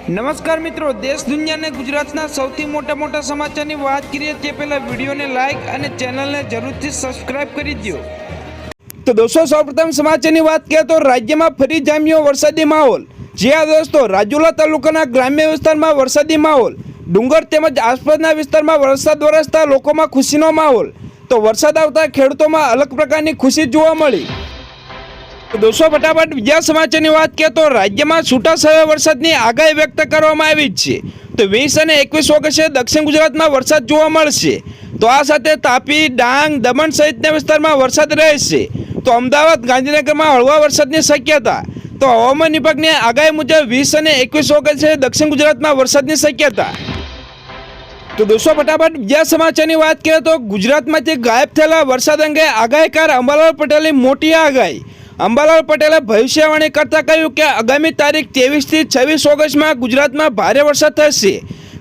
નમસ્કાર મિત્રો, દેશ દુનિયા અને ગુજરાતના સૌથી મોટા સમાચારની વાત કરીએ તે પહેલા વિડીયોને લાઇક અને ચેનલને જરૂરથી સબસ્ક્રાઇબ કરી દો। તો દોસ્તો, સૌપ્રથમ સમાચારની વાત કરીએ તો રાજ્યમાં ફરી જામ્યો વરસાદી માહોલ। જી હા દોસ્તો, રાજુલા તાલુકાના ગ્રામ્ય વિસ્તારમાં વરસાદી માહોલ, ડુંગર તેમજ આસપાસના વિસ્તારમાં વરસાદ વરસતા લોકોમાં ખુશીનો માહોલ। તો વરસાદ આવતા ખેડૂતોમાં અલગ પ્રકારની ખુશી જોવા મળી। દોસ્તો, ફટાફટ બીજા સમાચારની વાત કરીએ તો રાજ્યમાં છૂટાછવાયા વરસાદની આગાહી વ્યક્ત કરવામાં આવી છે। તો 20 અને 21 ઓગસ્ટે દક્ષિણ ગુજરાતમાં વરસાદ જોવા મળશે। તો આ સાથે તાપી, ડાંગ, દમણ સહિતના વિસ્તારમાં વરસાદ રહેશે। તો અમદાવાદ, ગાંધીનગરમાં હળવા વરસાદની શક્યતા। તો હવામાન વિભાગની આગાહી મુજબ 20 અને 21 ઓગસ્ટે દક્ષિણ ગુજરાતમાં વરસાદની શક્યતા। તો દોસ્તો, ફટાફટ બીજા સમાચારની વાત કરીએ તો ગુજરાતમાંથી ગાયબ થયેલા વરસાદ અંગે આગાહીકાર અંબાલાલ પટેલની મોટી આગાહી। અંબાલાલ પટેલે ભવિષ્યવાણી કરતા કહ્યું કે આગામી તારીખ 23 થી 26 ઓગસ્ટમાં ગુજરાતમાં ભારે વરસાદ થશે,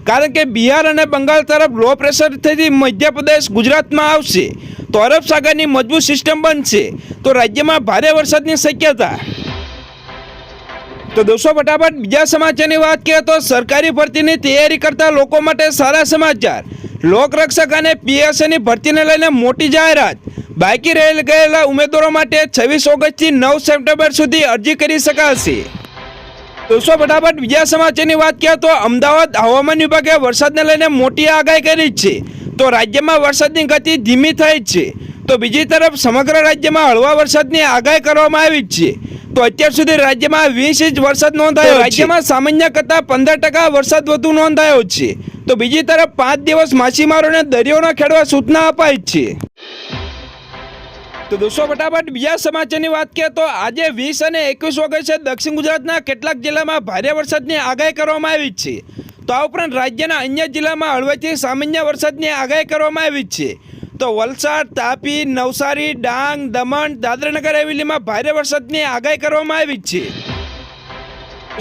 કારણ કે બિહાર અને બંગાળ તરફ લો પ્રેશરથી મધ્યપ્રદેશ ગુજરાતમાં આવશે। તો અરબ સાગરની મજબૂત સિસ્ટમ બનશે, તો રાજ્યમાં ભારે વરસાદની શક્યતા। તો દોસ્તો, ફટાફટ બીજા સમાચારની વાત કરીએ તો સરકારી ભરતીની તૈયારી કરતા લોકો માટે સારા સમાચાર। લોકરક્ષક અને પીએસસીની ભરતીને લઈને મોટી જાહેરાત। બાકી રહી ગયેલા ઉમેદવારો માટે 26 ઓગસ્ટથી 9 સપ્ટેમ્બર સુધી અરજી કરી શકાશે। દોસ્તો, ફટાફટ બીજા સમાચારની વાત કરીએ તો અમદાવાદ હવામાન વિભાગે વરસાદને લઈને મોટી આગાહી કરી છે। તો રાજ્યમાં વરસાદની ગતિ ધીમી થઈ છે। તો બીજી તરફ સમગ્ર રાજ્યમાં હળવા વરસાદની આગાહી કરવામાં આવી છે। તો અત્યાર સુધી રાજ્યમાં 20 ઇંચ વરસાદ નોંધાયો। રાજ્યમાં સામાન્ય કરતાં 15% વરસાદ વધુ નોંધાયો છે। તો બીજી તરફ 5 દિવસ માછીમારોને દરિયો ન ખેડવા સૂચના અપાઈ છે। તો દોસ્તો, ફટાફટ બીજા સમાચારની વાત કરીએ તો આજે 20 અને 21 ઓગસ્ટે દક્ષિણ ગુજરાતના કેટલાક જિલ્લામાં ભારે વરસાદની આગાહી કરવામાં આવી છે। તો આ ઉપરાંત રાજ્યના અન્ય જિલ્લામાં હળવાથી સામાન્ય વરસાદની આગાહી કરવામાં આવી છે। તો વલસાડ, તાપી, નવસારી, ડાંગ, દમણ, દાદરાનગર હવેલીમાં ભારે વરસાદની આગાહી કરવામાં આવી છે।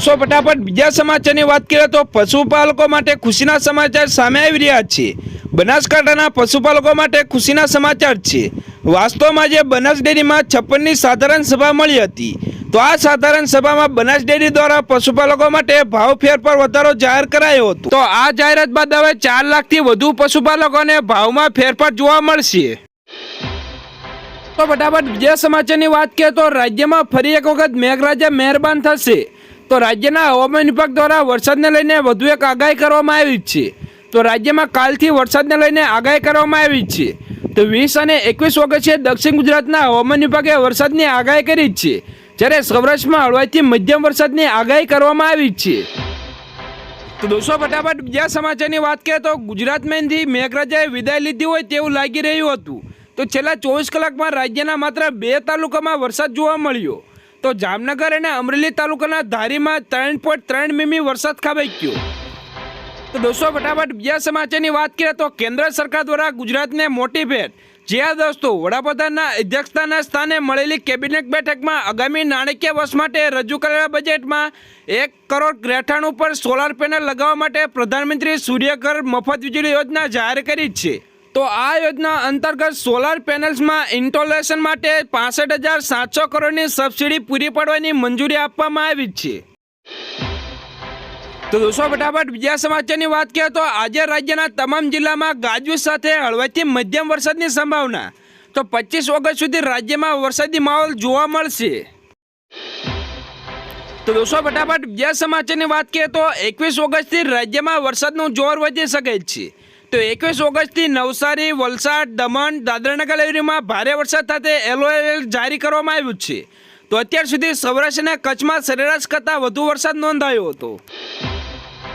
તો ફટાફટ બીજા સમાચારની વાત કરીએ તો પશુપાલકો માટે ખુશીના સમાચાર સામે આવી રહ્યા છે। બનાસકાંઠાના પશુપાલકો માટે ખુશીના સમાચાર છે। વાસ્તવમાં જે બનાસ ડેરીમાં 56ની સાધારણ સભા મળી હતી, તો આ સાધારણ સભામાં બનાસ ડેરી દ્વારા પશુપાલકો માટે ભાવ ફેરફાર વધારો જાહેર કરાયો હતો। તો આ જાહેરાત બાદ હવે 4 લાખથી વધુ પશુપાલકોને ભાવમાં ફેરફાર જોવા મળશે। તો ફટાફટ બીજા સમાચારની વાત કરીએ તો રાજ્યમાં ફરી એક વખત મેઘરાજા મહેરબાન થશે। તો રાજ્યના હવામાન વિભાગ દ્વારા વરસાદને લઈને વધુ એક આગાહી કરવામાં આવી છે। તો રાજ્યમાં કાલથી વરસાદને લઈને આગાહી કરવામાં આવી છે। તો 20 અને 21 ઓગસ્ટે દક્ષિણ ગુજરાતના હવામાન વિભાગે વરસાદની આગાહી કરી છે, જ્યારે સૌરાષ્ટ્રમાં હળવાથી મધ્યમ વરસાદની આગાહી કરવામાં આવી છે। તો દોસ્તો, ફટાફટ બીજા સમાચારની વાત કરીએ તો ગુજરાતમાંથી મેઘરાજાએ વિદાય લીધી હોય તેવું લાગી રહ્યું હતું। તો છેલ્લા 24 કલાકમાં રાજ્યના માત્ર 2 તાલુકામાં વરસાદ જોવા મળ્યો। તો જામનગર અને અમરેલી તાલુકાના ધારીમાં 3.3 મીમી વરસાદ ખાબક્યો। તો દોસ્તો, ફટાફટ બીજા સમાચારની વાત કરીએ તો કેન્દ્ર સરકાર દ્વારા ગુજરાતને મોટી ભેટ। જે આ દોસ્તો, વડાપ્રધાનના અધ્યક્ષતાના સ્થાને મળેલી કેબિનેટ બેઠકમાં આગામી નાણાકીય વર્ષ માટે રજૂ કરેલા બજેટમાં 1 કરોડ રહેઠાણ ઉપર સોલાર પેનલ લગાવવા માટે પ્રધાનમંત્રી સૂર્યઘર મફત વીજળી યોજના જાહેર કરી છે। તો આ યોજના અંતર્ગત સોલાર પેનલ્સમાં ઇન્સ્ટોલેશન માટે 65,700 કરોડની સબસિડી પૂરી પાડવાની મંજૂરી આપવામાં આવી છે। તો દોસ્તો, ફટાફટ બીજા સમાચારની વાત કરીએ તો આજે રાજ્યના તમામ જિલ્લામાં ગાજવીજ સાથે હળવાથી મધ્યમ વરસાદની સંભાવના। તો 25 ઓગસ્ટ સુધી રાજ્યમાં વરસાદી માહોલ જોવા મળશે। તો દોસ્તો, ફટાફટ બીજા સમાચારની વાત કરીએ તો 21 ઓગસ્ટથી રાજ્યમાં વરસાદનું જોર વધી શકે છે। તો 21 ઓગસ્ટથી નવસારી, વલસાડ, દમણ, દાદરાનગર હવેલીમાં ભારે વરસાદ સાથે એલર્ટ જારી કરવામાં આવ્યું છે। તો અત્યાર સુધી સૌરાષ્ટ્ર અને કચ્છમાં સરેરાશ કરતાં વધુ વરસાદ નોંધાયો હતો।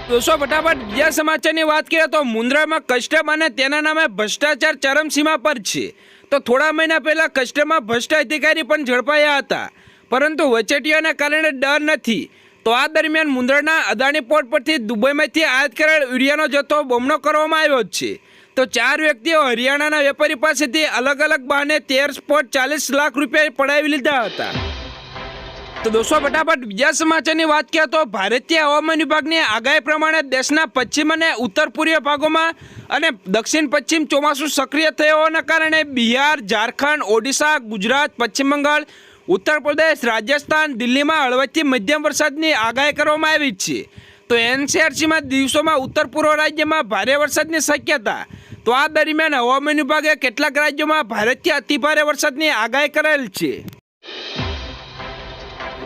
દોસ્તો, ફટાફટ બીજા સમાચારની વાત કરીએ તો મુન્દ્રામાં કસ્ટમ અને તેના નામે ભ્રષ્ટાચાર ચરમસીમા પર છે। તો થોડા મહિના પહેલા કસ્ટમમાં ભ્રષ્ટ અધિકારી પણ ઝડપાયા હતા, પરંતુ વચેટિયાના કારણે ડર નથી। તો આ દરમિયાન મુન્દ્રાના અદાણી પોર્ટ પરથી દુબઈમાંથી આયાત કરેલ યુરિયાનો જથ્થો બમણો કરવામાં આવ્યો છે। તો 4 વ્યક્તિઓ હરિયાણાના વેપારી પાસેથી અલગ અલગ બહાને 13.40 લાખ રૂપિયા પડાવી લીધા હતા। તો દોસ્તો, ફટાફટ બીજા સમાચારની વાત કરીએ તો ભારતીય હવામાન વિભાગની આગાહી પ્રમાણે દેશના પશ્ચિમ અને ઉત્તર પૂર્વીય ભાગોમાં અને દક્ષિણ પશ્ચિમ ચોમાસું સક્રિય થયાના કારણે બિહાર, ઝારખંડ, ઓડિશા, ગુજરાત, પશ્ચિમ બંગાળ, ઉત્તર પ્રદેશ, રાજસ્થાન, દિલ્હીમાં હળવાથી મધ્યમ વરસાદની આગાહી કરવામાં આવી છે। તો એનસીઆરસીમાં દિવસોમાં ઉત્તર પૂર્વ રાજ્યમાં ભારે વરસાદની શક્યતા. તો આ દરમિયાન હવામાન વિભાગે કેટલાક રાજ્યોમાં ભારેથી અતિભારે વરસાદની આગાહી કરેલ છે.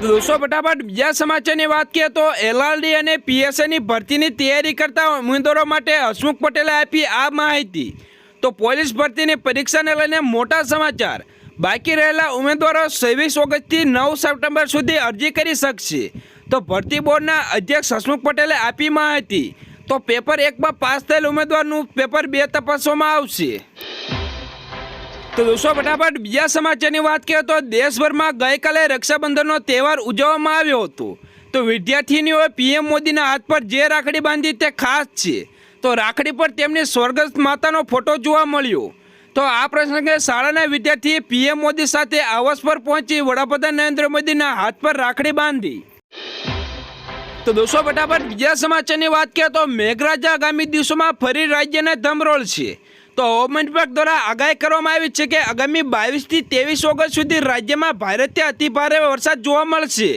દોસ્તો ફટાફટ બીજા સમાચારની વાત કરીએ તો એલઆરડી અને પીએસઆઈની ભરતીની તૈયારી કરતા ઉમેદવારો માટે હસમુખ પટેલે આપી આ માહિતી. તો પોલીસ ભરતીની પરીક્ષાને લઈને મોટા સમાચાર. બાકી રહેલા ઉમેદવારો 26 ઓગસ્ટથી 9 સપ્ટેમ્બર સુધી અરજી કરી શકશે. તો ભરતી બોર્ડના અધ્યક્ષ હસમુખ પટેલે આપી માહિતી. તો પેપર 1માં પાસ થયેલ ઉમેદવારનું પેપર 2 તપાસવામાં આવશે. તો દોસ્તો ફટાફટ બીજા સમાચારની વાત કરીએ તો દેશભરમાં ગઈકાલે રક્ષાબંધનનો તહેવાર ઉજવવામાં આવ્યો હતો. તો વિદ્યાર્થીનીઓએ પીએમ મોદીના હાથ પર જે રાખડી બાંધી તે ખાસ છે. તો રાખડી પર તેમની સ્વર્ગસ્થ માતાનો ફોટો જોવા મળ્યો. તો આ પ્રસંગે શાળાના વિદ્યાર્થીએ પીએમ મોદી સાથે આવાસ પર પહોંચી વડાપ્રધાન નરેન્દ્ર મોદીના હાથ પર રાખડી બાંધી. તો દોસ્તો ફટાફટ બીજા સમાચારની વાત કરીએ તો મેઘરાજા આગામી દિવસોમાં ફરી રાજ્યને ધમરોળશે. તો હવામાન વિભાગ દ્વારા આગાહી કરવામાં આવી છે કે આગામી 22થી 23 ઓગસ્ટ સુધી રાજ્યમાં ભારેથી અતિભારે વરસાદ જોવા મળશે.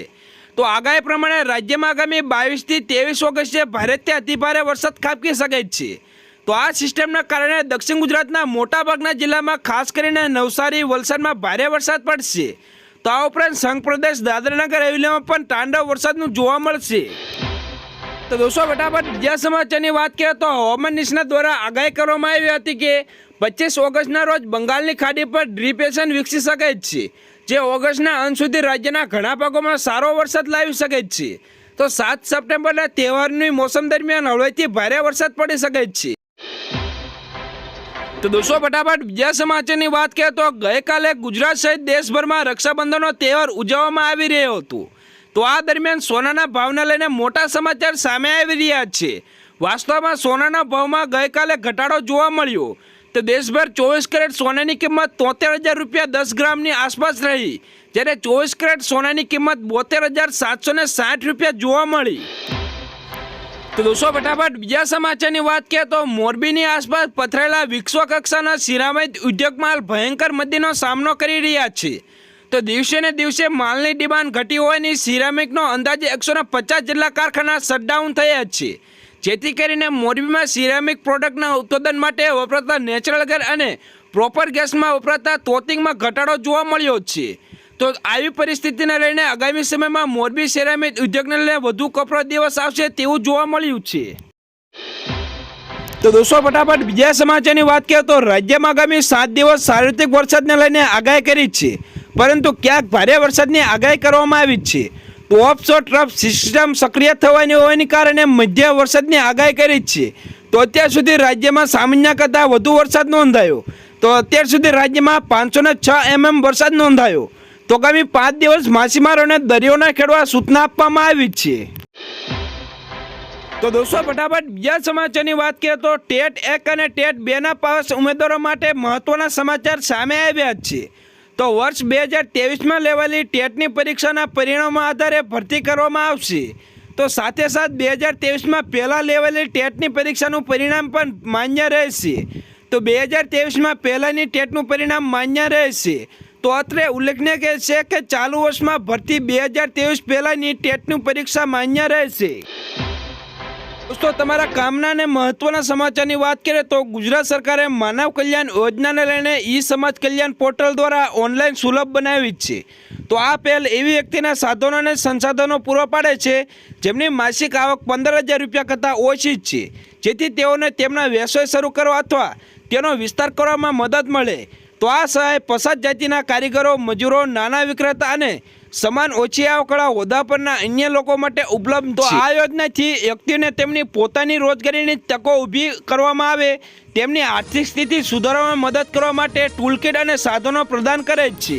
તો આગાહી પ્રમાણે રાજ્યમાં આગામી 22થી 23 ઓગસ્ટે ભારેથી અતિભારે વરસાદ ખાબકી શકે છે. તો આ સિસ્ટમના કારણે દક્ષિણ ગુજરાતના મોટાભાગના જિલ્લામાં ખાસ કરીને નવસારી વલસાડમાં ભારે વરસાદ પડશે. તો આ ઉપરાંત સંઘ પ્રદેશ દાદરાનગર હવેલીમાં પણ તાંડવ વરસાદનું જોવા મળશે. તો દોસ્તો ફટાફટ બીજા સમાચારની વાત કરીએ તો હવામાન નિષ્ણાત દ્વારા આગાહી કરવામાં આવી હતી કે 25 ઓગસ્ટના રોજ બંગાળની ખાડી પર ડિપ્રેશન વિકસી શકે છે, જે ઓગસ્ટના અંત સુધી રાજ્યના ઘણા ભાગોમાં સારો વરસાદ લાવી શકે છે. તો 7 સપ્ટેમ્બરના તહેવારની મોસમ દરમિયાન હળવેથી ભારે વરસાદ પડી શકે છે. તો દોસ્તો ફટાફટ બીજા સમાચારની વાત કરીએ તો ગઈકાલે ગુજરાત સહિત દેશભરમાં રક્ષાબંધનનો તહેવાર ઉજવવામાં આવી રહ્યો હતો. તો આ દરમિયાન સોનાના ભાવને લઈને મોટા સમાચાર સામે આવી રહ્યા છે. વાસ્તવમાં સોનાના ભાવમાં ગઈકાલે ઘટાડો જોવા મળ્યો. તો દેશભર 24 કેરેટ સોનાની કિંમત 73,000 રૂપિયા 10 ગ્રામની આસપાસ રહી, જ્યારે 24 કેરેટ સોનાની કિંમત 72,760 રૂપિયા જોવા મળી. તો દોસ્તો ફટાફટ બીજા સમાચારની વાત કરીએ તો મોરબીની આસપાસ પથરાયેલા વિશ્વ કક્ષાના સિરામિક ઉદ્યોગમાં ભયંકર મંદીનો સામનો કરી રહ્યા છે. તો દિવસે ને દિવસે માલની ડિમાન્ડ ઘટી હોવાની સિરામિકનો અંદાજે 150 જેટલા કારખાના શટડાઉન થયા છે, જેથી કરીને મોરબીમાં સિરામિક પ્રોડક્ટના ઉત્પાદન માટે વપરાતા નેચરલ ગેસ અને પ્રોપર ગેસમાં વપરાતા તોતિંગમાં ઘટાડો જોવા મળ્યો છે. તો આવી પરિસ્થિતિને લઈને આગામી સમયમાં મોરબી સિરામિક ઉદ્યોગને લઈને વધુ કપરો દિવસ આવશે તેવું જોવા મળ્યું છે. તો દોસ્તો ફટાફટ બીજા સમાચારની વાત કરીએ તો રાજ્યમાં આગામી 7 દિવસ સાર્વત્રિક વરસાદને લઈને આગાહી કરી છે, પરંતુ ક્યાંક ભારે વરસાદની આગાહી કરવામાં આવી છે. તો ઓફશોર ટ્રફ સિસ્ટમ સક્રિય થવાની હોવાને કારણે મધ્ય વરસાદની આગાહી કરી છે. તો અત્યાર સુધી રાજ્યમાં સામાન્ય કરતાં વધુ વરસાદ નોંધાયો. તો અત્યાર સુધી રાજ્યમાં 506 mm વરસાદ નોંધાયો. તો આગામી 5 દિવસ માછીમારોને દરિયો ન ખેડવા સૂચના આપવામાં આવી છે. તો દોસ્તો ફટાફટ બીજા સમાચારની વાત કરીએ તો ટેટ 1 અને ટેટ 2ના પાસ ઉમેદવારો માટે મહત્વના સમાચાર સામે આવ્યા છે. તો વર્ષ 2023માં લેવાયેલી ટેટની પરીક્ષાના પરિણામો આધારે ભરતી કરવામાં આવશે. તો સાથે સાથ 2023માં પહેલાં લેવાયેલી ટેટની પરીક્ષાનું પરિણામ પણ માન્ય રહેશે. તો 2023માં પહેલાંની ટેટનું પરિણામ માન્ય રહેશે. તો અત્રે ઉલ્લેખનીય છે કે ચાલુ વર્ષમાં ભરતી 2023 પહેલાંની ટેટની પરીક્ષા માન્ય રહેશે. દોસ્તો તમારા કામના અને મહત્વના સમાચારની વાત કરીએ તો ગુજરાત સરકારે માનવ કલ્યાણ યોજનાને લઈને ઈ સમાજ કલ્યાણ પોર્ટલ દ્વારા ઓનલાઈન સુલભ બનાવી છે. તો આ પહેલ એવી વ્યક્તિના સાધનો અને સંસાધનો પૂરા પાડે છે જેમની માસિક આવક 15,000 રૂપિયા કરતાં ઓછી છે, જેથી તેઓને તેમના વ્યવસાય શરૂ કરવા અથવા તેનો વિસ્તાર કરવામાં મદદ મળે. તો આ સહાય પછાત જાતિના કારીગરો, મજૂરો, નાના વિક્રેતા અને સમાન ઓછી આવકવાળા હોદ્દા પરના અન્ય લોકો માટે ઉપલબ્ધ છે. તો આ યોજનાથી વ્યક્તિને તેમની પોતાની રોજગારીની તકો ઊભી કરવામાં આવે, તેમની આર્થિક સ્થિતિ સુધારવામાં મદદ કરવા માટે ટૂલકિટ અને સાધનો પ્રદાન કરે છે.